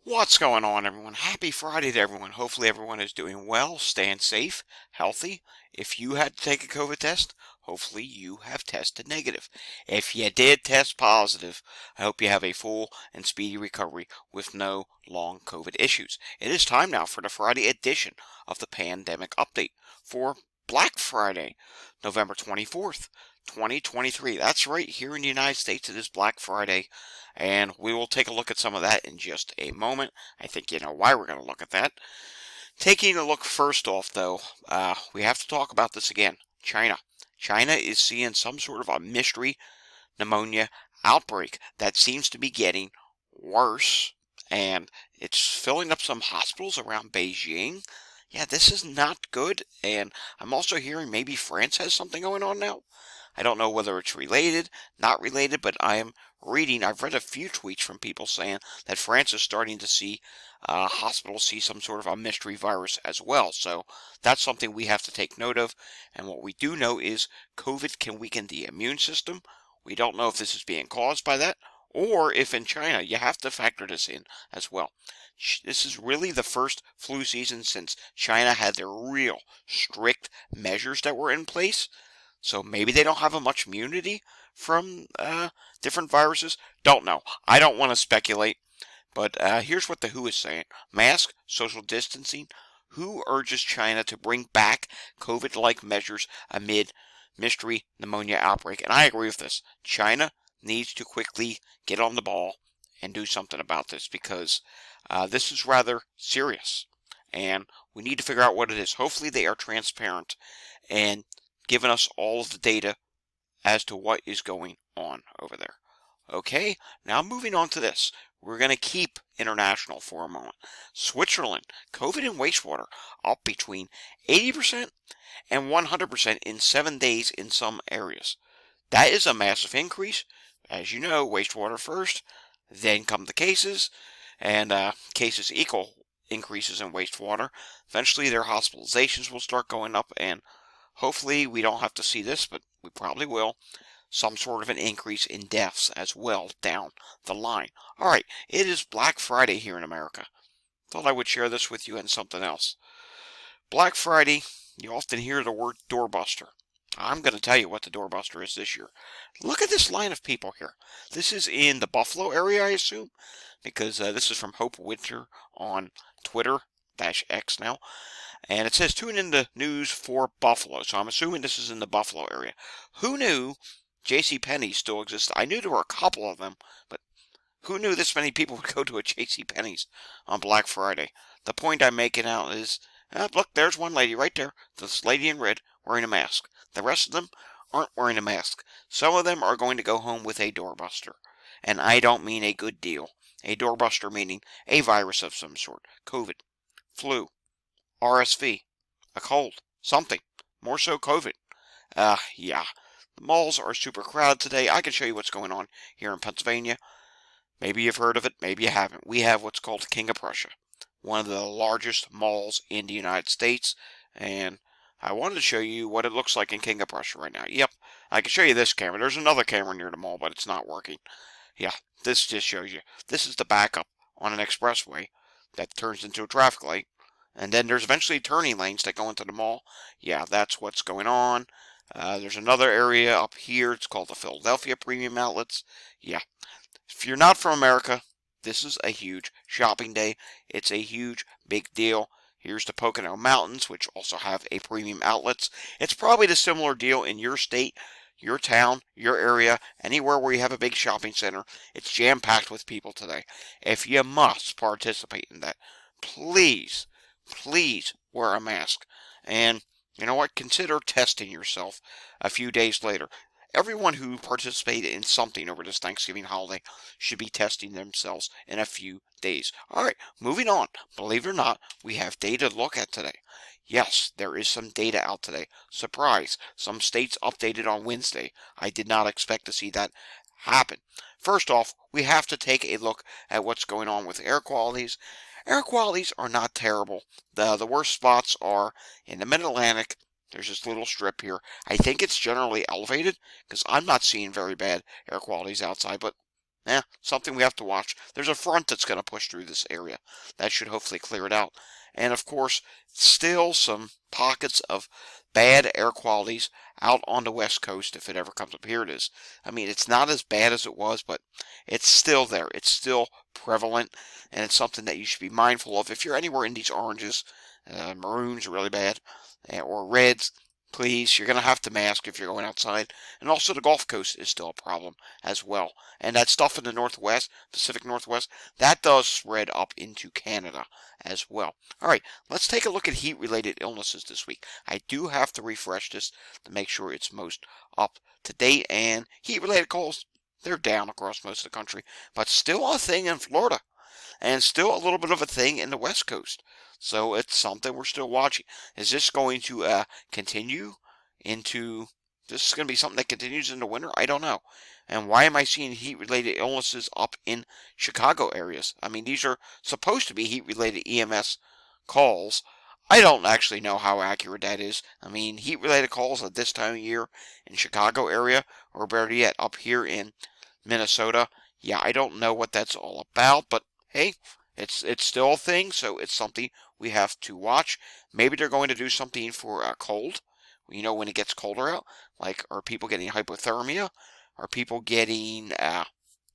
What's going on, everyone? Happy Friday to everyone. Hopefully, everyone is doing well, staying safe, healthy. If you had to take a COVID test, hopefully you have tested negative. If you did test positive, I hope you have a full and speedy recovery with no long COVID issues. It is time now for the Friday edition of the Pandemic Update for Black Friday, November 24th. 2023. That's right, here in the United States, it is Black Friday, and we will take a look at some of that in just a moment. I think you know why we're going to look at that. Taking a look first off, though, we have to talk about this again. China. China is seeing some sort of a mystery pneumonia outbreak that seems to be getting worse, and it's filling up some hospitals around Beijing. Yeah, this is not good, and I'm also hearing maybe France has something going on now. I don't know whether it's related, not related, but I've read a few tweets from people saying that France is starting to see hospitals see some sort of a mystery virus as well. So that's something we have to take note of. And what we do know is COVID can weaken the immune system. We don't know if this is being caused by that or if in China you have to factor this in as well. This is really the first flu season since China had their real strict measures that were in place. So maybe they don't have a much immunity from different viruses. Don't know. I don't want to speculate. But here's what the WHO is saying. Mask, social distancing. WHO urges China to bring back COVID-like measures amid mystery pneumonia outbreak. And I agree with this. China needs to quickly get on the ball and do something about this because this is rather serious. And we need to figure out what it is. Hopefully they are transparent and giving us all of the data as to what is going on over there. Okay, now moving on to this. We're going to keep international for a moment. Switzerland, COVID and wastewater up between 80% and 100% in 7 days in some areas. That is a massive increase. As you know, wastewater first, then come the cases, and cases equal increases in wastewater. Eventually, their hospitalizations will start going up, and hopefully we don't have to see this, but we probably will. Some sort of an increase in deaths as well down the line. Alright, it is Black Friday here in America. Thought I would share this with you and something else. Black Friday, you often hear the word doorbuster. I'm going to tell you what the doorbuster is this year. Look at this line of people here. This is in the Buffalo area, I assume, because this is from Hope Winter on Twitter-X now. And it says, tune in the news for Buffalo. So I'm assuming this is in the Buffalo area. Who knew JCPenney still existed? I knew there were a couple of them, but who knew this many people would go to a JCPenney's on Black Friday? The point I'm making out is, look, there's one lady right there. This lady in red wearing a mask. The rest of them aren't wearing a mask. Some of them are going to go home with a doorbuster. And I don't mean a good deal. A doorbuster meaning a virus of some sort. COVID, flu, RSV, a cold, something. More so COVID. Yeah. The malls are super crowded today. I can show you what's going on here in Pennsylvania. Maybe you've heard of it, maybe you haven't. We have what's called King of Prussia, one of the largest malls in the United States, and I wanted to show you what it looks like in King of Prussia right now. Yep, I can show you this camera. There's another camera near the mall, but it's not working. Yeah, this just shows you. This is the backup on an expressway that turns into a traffic light. And then there's eventually turning lanes that go into the mall. Yeah, that's what's going on. There's another area up here. It's called the Philadelphia Premium Outlets. Yeah, if you're not from America, this is a huge shopping day. It's a huge, big deal. Here's the Pocono Mountains, which also have a premium outlets. It's probably the similar deal in your state, your town, your area, anywhere where you have a big shopping center. It's jam-packed with people today. If you must participate in that, please, please wear a mask. And you know what? Consider testing yourself a few days later. Everyone who participated in something over this Thanksgiving holiday should be testing themselves in a few days. Alright, moving on. Believe it or not, we have data to look at today. Yes, there is some data out today. Surprise, some states updated on Wednesday. I did not expect to see that happen. First off, we have to take a look at what's going on with air qualities. Air qualities are not terrible. The worst spots are in the Mid-Atlantic. There's this little strip here. I think it's generally elevated because I'm not seeing very bad air qualities outside, but something we have to watch. There's a front that's going to push through this area. That should hopefully clear it out. And of course, still some pockets of bad air qualities out on the west coast if it ever comes up. Here it is. I mean, it's not as bad as it was, but it's still there. It's still prevalent, and it's something that you should be mindful of. If you're anywhere in these oranges, maroons are really bad, or reds, please, you're going to have to mask if you're going outside. And also the Gulf Coast is still a problem as well. And that stuff in the Northwest, Pacific Northwest, that does spread up into Canada as well. All right, let's take a look at heat-related illnesses this week. I do have to refresh this to make sure it's most up to date. And heat-related colds, they're down across most of the country, but still a thing in Florida. And still a little bit of a thing in the West Coast. So it's something we're still watching. Is this going to continue into, this is going to be something that continues into winter? I don't know. And why am I seeing heat-related illnesses up in Chicago areas? I mean, these are supposed to be heat-related EMS calls. I don't actually know how accurate that is. I mean, heat-related calls at this time of year in Chicago area, or better yet, up here in Minnesota. Yeah, I don't know what that's all about, but hey, it's still a thing, so it's something we have to watch. Maybe they're going to do something for cold. You know, when it gets colder out, like, are people getting hypothermia? Are people getting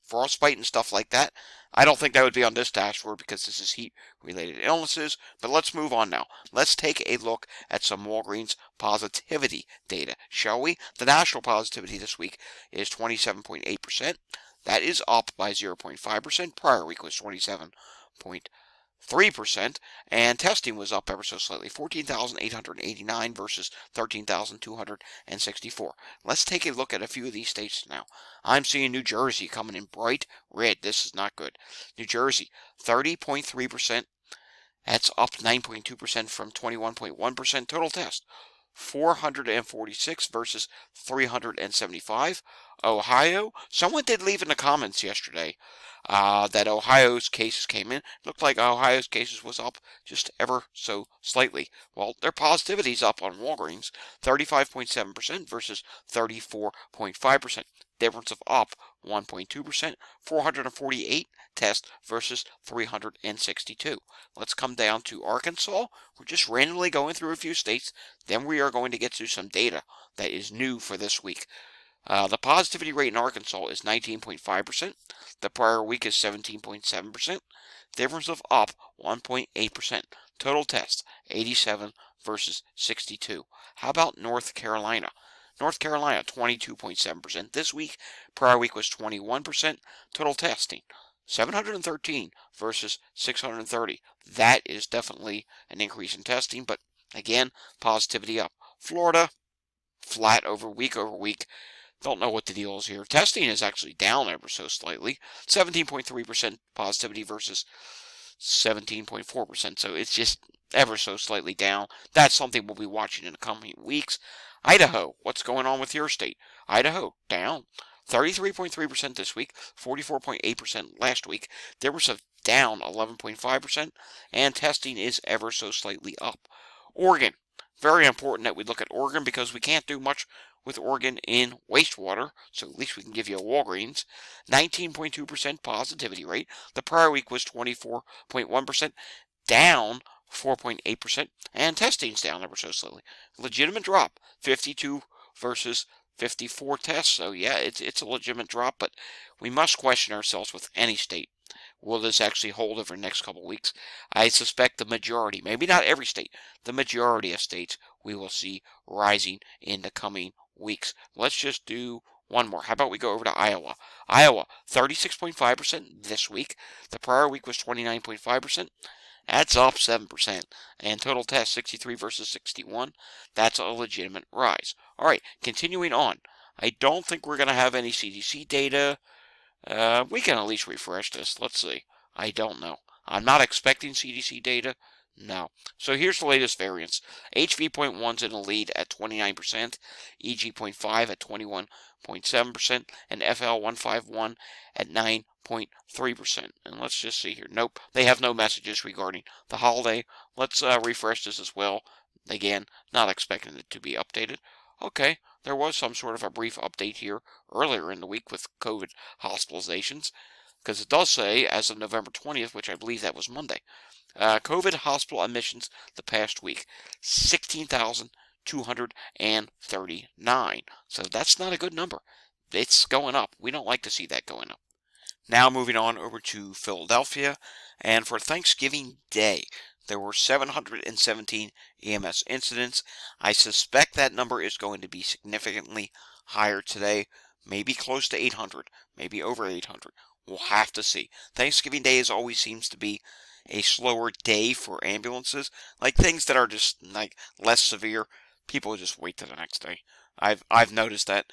frostbite and stuff like that? I don't think that would be on this dashboard because this is heat-related illnesses, but let's move on now. Let's take a look at some Walgreens positivity data, shall we? The national positivity this week is 27.8%. That is up by 0.5%. Prior week was 27.3%, and testing was up ever so slightly, 14,889 versus 13,264. Let's take a look at a few of these states now. I'm seeing New Jersey coming in bright red. This is not good. New Jersey, 30.3%. That's up 9.2% from 21.1%. Total test, 446 versus 375. Ohio, someone did leave in the comments yesterday that Ohio's cases came in. Looked like Ohio's cases was up just ever so slightly. Well, their positivity's up on Walgreens, 35.7% versus 34.5%. Difference of up 1.2%, 448 tests versus 362. Let's come down to Arkansas. We're just randomly going through a few states. Then we are going to get to some data that is new for this week. The positivity rate in Arkansas is 19.5%. The prior week is 17.7%. Difference of up 1.8%. Total tests 87 versus 62. How about North Carolina? North Carolina 22.7% this week. Prior week was 21%. Total testing 713 versus 630. That is definitely an increase in testing, but again, positivity up. Florida, flat over week. Don't know what the deal is here. Testing is actually down ever so slightly. 17.3% positivity versus 17.4%. So it's just ever so slightly down. That's something we'll be watching in the coming weeks. Idaho, what's going on with your state? Idaho, down. 33.3% this week, 44.8% last week. There was a down 11.5%, and testing is ever so slightly up. Oregon, very important that we look at Oregon because we can't do much with Oregon in wastewater, so at least we can give you a Walgreens. 19.2% positivity rate. The prior week was 24.1%, down 4.8%, and testing's down ever so slightly. Legitimate drop, 52 versus 54 tests, so yeah, it's a legitimate drop, but we must question ourselves with any state. Will this actually hold over the next couple of weeks? I suspect the majority, maybe not every state, the majority of states we will see rising in the coming weeks. Let's just do one more. How about we go over to Iowa? Iowa, 36.5% this week. The prior week was 29.5%. That's up 7%. And total test 63 versus 61. That's a legitimate rise. All right, continuing on. I don't think we're going to have any CDC data. We can at least refresh this. Let's see. I don't know. I'm not expecting CDC data. No. So here's the latest variants. HV.1's in the lead at 29%, EG.5 at 21.7%, and FL151 at 9.3%. And let's just see here. Nope, they have no messages regarding the holiday. Let's refresh this as well. Again, not expecting it to be updated. okay, there was some sort of a brief update here earlier in the week with COVID hospitalizations, because it does say, as of November 20th, which I believe that was Monday, COVID hospital admissions the past week, 16,239. So that's not a good number. It's going up. We don't like to see that going up. Now moving on over to Philadelphia, and for Thanksgiving Day, there were 717 EMS incidents. I suspect that number is going to be significantly higher today, maybe close to 800, maybe over 800. We'll have to see. Thanksgiving Day always seems to be a slower day for ambulances, like things that are just like less severe. People just wait till the next day. I've noticed that.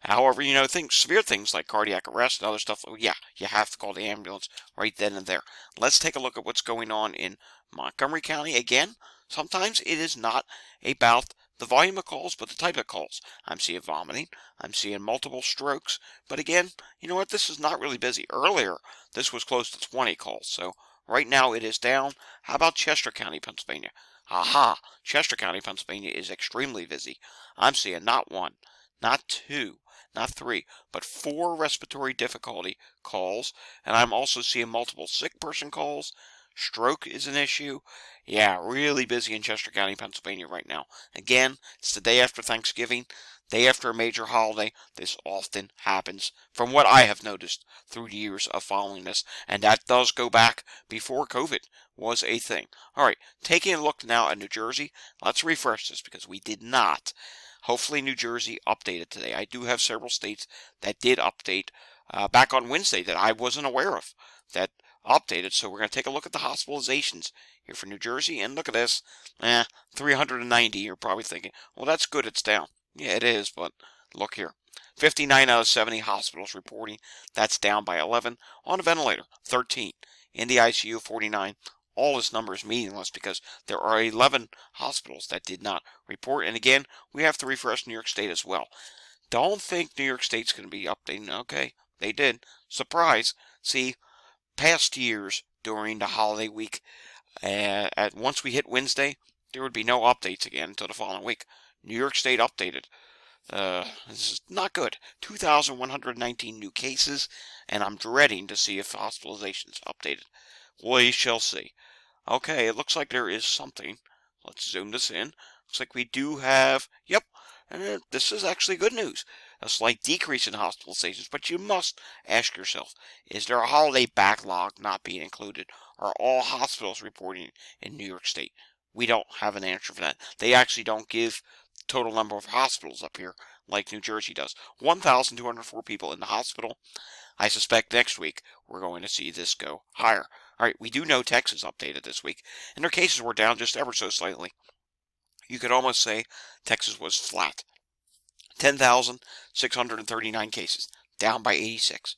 However, severe things like cardiac arrest and other stuff, well, yeah, you have to call the ambulance right then and there. Let's take a look at what's going on in Montgomery County. Again, sometimes it is not about the volume of calls, but the type of calls. I'm seeing vomiting. I'm seeing multiple strokes. But again, you know what? This is not really busy. Earlier, this was close to 20 calls. So right now it is down. How about Chester County, Pennsylvania? Aha! Chester County, Pennsylvania is extremely busy. I'm seeing not one, not two, not three, but four respiratory difficulty calls, and I'm also seeing multiple sick person calls. Stroke is an issue. Yeah, really busy in Chester County, Pennsylvania right now. Again, it's the day after Thanksgiving, day after a major holiday. This often happens, from what I have noticed through years of following this, and that does go back before COVID was a thing. All right, taking a look now at New Jersey. Let's refresh this because we did not. Hopefully New Jersey updated today. I do have several states that did update back on Wednesday that I wasn't aware of that updated. So we're going to take a look at the hospitalizations here for New Jersey. And look at this. 390. You're probably thinking, well, that's good. It's down. Yeah, it is. But look here. 59 out of 70 hospitals reporting. That's down by 11. On a ventilator, 13. In the ICU, 49. All this number is meaningless because there are 11 hospitals that did not report. And again, we have to refresh New York State as well. Don't think New York State's going to be updating. Okay, they did. Surprise. See, past years during the holiday week, once we hit Wednesday, there would be no updates again until the following week. New York State updated. This is not good. 2,119 new cases, and I'm dreading to see if hospitalizations updated. We shall see. Okay, it looks like there is something. Let's zoom this in. Looks like we do have, yep, this is actually good news. A slight decrease in hospitalizations, but you must ask yourself, is there a holiday backlog not being included? Are all hospitals reporting in New York State? We don't have an answer for that. They actually don't give the total number of hospitals up here like New Jersey does. 1,204 people in the hospital. I suspect next week we're going to see this go higher. All right, we do know Texas updated this week, and their cases were down just ever so slightly. You could almost say Texas was flat. 10,639 cases, down by 86.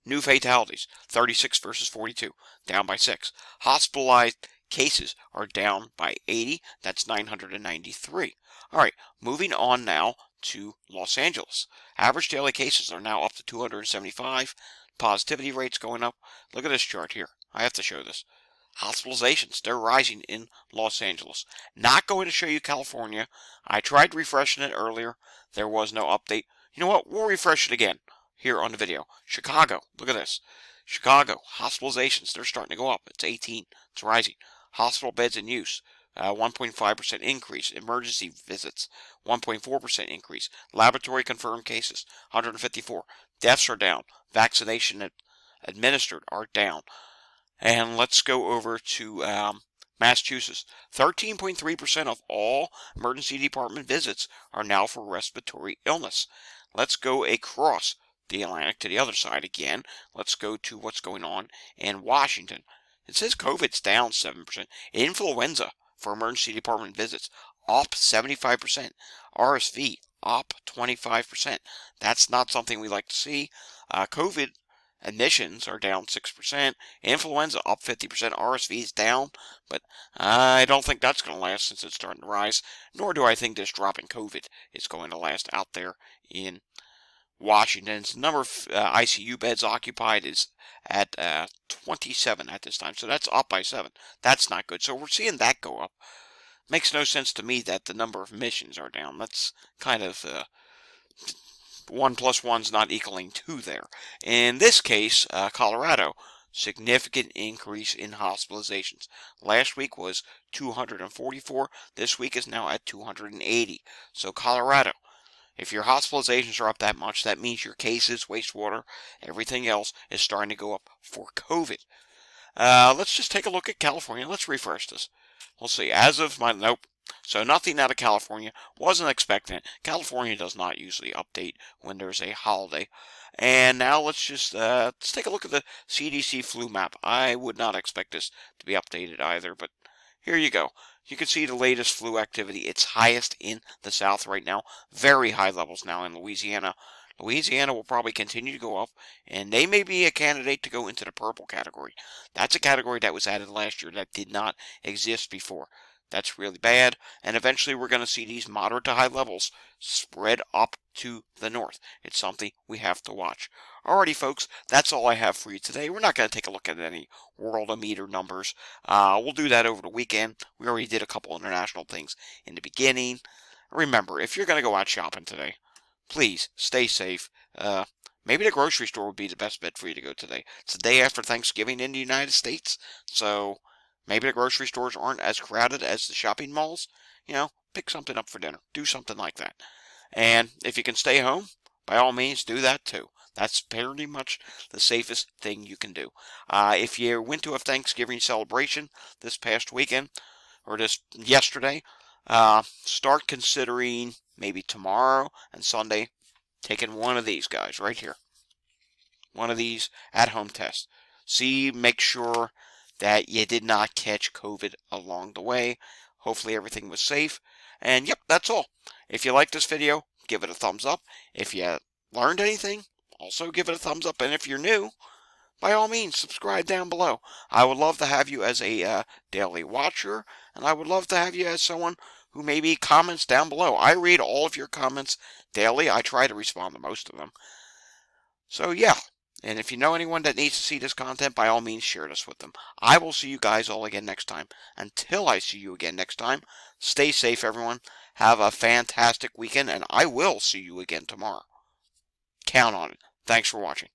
New fatalities, 36 versus 42, down by 6. Hospitalized cases are down by 80, that's 993. All right, moving on now to Los Angeles. Average daily cases are now up to 275. Positivity rates going up. Look at this chart here. I have to show this. Hospitalizations, they're rising in Los Angeles. Not going to show you California. I tried refreshing it earlier. There was no update. You know what? We'll refresh it again here on the video. Chicago, look at this. Chicago, hospitalizations, they're starting to go up. It's 18. It's rising. Hospital beds in use, 1.5% increase. Emergency visits, 1.4% increase. Laboratory confirmed cases, 154. Deaths are down. Vaccination administered are down. And let's go over to Massachusetts. 13.3% of all emergency department visits are now for respiratory illness. Let's go across the Atlantic to the other side again. Let's go to what's going on in Washington. It says COVID's down 7%. Influenza for emergency department visits up 75%. RSV up 25%. That's not something we like to see. COVID admissions are down 6%. Influenza up 50%. RSV is down, but I don't think that's going to last since it's starting to rise. Nor do I think this drop in COVID is going to last out there in Washington's number of ICU beds occupied is at 27 at this time, so that's up by 7. That's not good. So we're seeing that go up. Makes no sense to me that the number of missions are down. That's kind of 1 plus 1's not equaling 2 there. In this case, Colorado, significant increase in hospitalizations. Last week was 244. This week is now at 280. So Colorado, if your hospitalizations are up that much, that means your cases, wastewater, everything else is starting to go up for COVID. Let's just take a look at California. Let's refresh this. We'll see. As of nope. So nothing out of California. Wasn't expecting it. California does not usually update when there's a holiday. And now let's take a look at the CDC flu map. I would not expect this to be updated either, but here you go. You can see the latest flu activity. It's highest in the south right now. Very high levels now in Louisiana. Louisiana will probably continue to go up, and they may be a candidate to go into the purple category. That's a category that was added last year that did not exist before. That's really bad, and eventually we're going to see these moderate to high levels spread up to the north. It's something we have to watch. Alrighty, folks, that's all I have for you today. We're not going to take a look at any worldometer numbers. We'll do that over the weekend. We already did a couple international things in the beginning. Remember, if you're going to go out shopping today, please stay safe. Maybe the grocery store would be the best bet for you to go today. It's the day after Thanksgiving in the United States, so maybe the grocery stores aren't as crowded as the shopping malls. Pick something up for dinner. Do something like that. And if you can stay home, by all means, do that too. That's pretty much the safest thing you can do. If you went to a Thanksgiving celebration this past weekend, or this yesterday, start considering maybe tomorrow and Sunday taking one of these guys right here. One of these at-home tests. Make sure that you did not catch COVID along the way. Hopefully everything was safe. And yep, that's all. If you like this video, give it a thumbs up. If you learned anything, also give it a thumbs up. And if you're new, by all means, subscribe down below. I would love to have you as a daily watcher, and I would love to have you as someone who maybe comments down below. I read all of your comments daily. I try to respond to most of them. So yeah, and if you know anyone that needs to see this content, by all means, share this with them. I will see you guys all again next time. Until I see you again next time, stay safe, everyone. Have a fantastic weekend, and I will see you again tomorrow. Count on it. Thanks for watching.